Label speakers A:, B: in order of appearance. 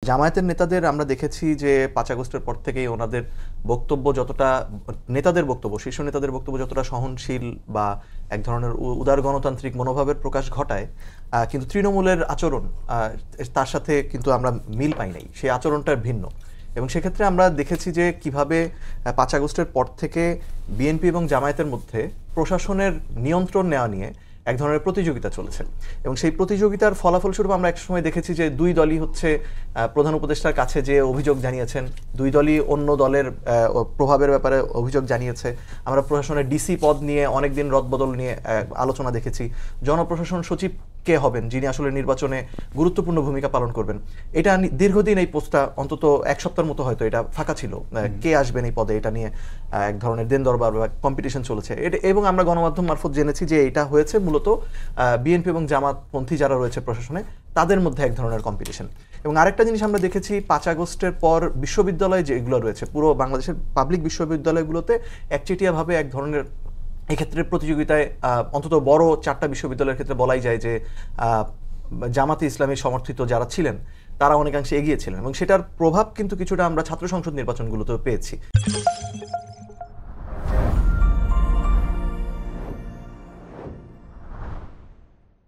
A: জামায়াতের নেতাদের আমরা দেখেছি যে 5 আগস্টের পর থেকেই ওনাদের বক্তব্য যতটা, নেতাদের বক্তব্য, শীর্ষ নেতাদের বক্তব্য যতটা সহনশীল বা এক ধরনের উদার গণতান্ত্রিক মনোভাবের প্রকাশ ঘটায়, কিন্তু তৃণমূলের আচরণ তার সাথে কিন্তু আমরা মিল পাই নাই, সেই আচরণটা ভিন্ন। এবং সেক্ষেত্রে আমরা দেখেছি যে কিভাবে 5 আগস্টের পর থেকে বিএনপি এবং জামায়াতের মধ্যে প্রশাসনের নিয়ন্ত্রণ নেওয়া নিয়ে এক ধরনের প্রতিযোগিতা চলেছে। এবং সেই প্রতিযোগিতার ফলাফলস্বরূপ আমরা এক সময় দেখেছি যে দুই দলই হচ্ছে প্রধান উপদেষ্টার কাছে যে অভিযোগ জানিয়েছেন, দুই দলই অন্য দলের প্রভাবের ব্যাপারে অভিযোগ জানিয়েছে। আমরা প্রশাসনের ডিসি পদ নিয়ে অনেকদিন রদবদল নিয়ে আলোচনা দেখেছি। জনপ্রশাসন সচিব কে হবেন, যিনি আসলে নির্বাচনে গুরুত্বপূর্ণ ভূমিকা পালন করবেন, এটা দীর্ঘদিন এই পোস্টটা অন্তত এক সপ্তাহের মতো হয়তো এটা ফাঁকা ছিল, কে আসবেন এই পদে, এটা নিয়ে এক ধরনের দেন দরবার বা কম্পিটিশন চলেছে। এবং আমরা গণমাধ্যম মারফত জেনেছি যে এটা হয়েছে মূলত বিএনপি এবং জামাতপন্থী যারা রয়েছে প্রশাসনে তাদের মধ্যে এক ধরনের কম্পিটিশন। এবং আরেকটা জিনিস আমরা দেখেছি 5 আগস্টের পর বিশ্ববিদ্যালয় যেগুলো রয়েছে, পুরো বাংলাদেশের পাবলিক বিশ্ববিদ্যালয়গুলোতে একচেটিয়াভাবে এক ধরনের এক্ষেত্রে প্রতিযোগিতায় অন্তত বড় 4টা বিশ্ববিদ্যালয়ের ক্ষেত্রে বলাই যায় যে জামাতে ইসলামী সমর্থিত যারা ছিলেন তারা অনেকাংশে এগিয়েছিলেন, এবং সেটার প্রভাব কিন্তু কিছুটা আমরা ছাত্র সংসদ নির্বাচনগুলোতেও পেয়েছি।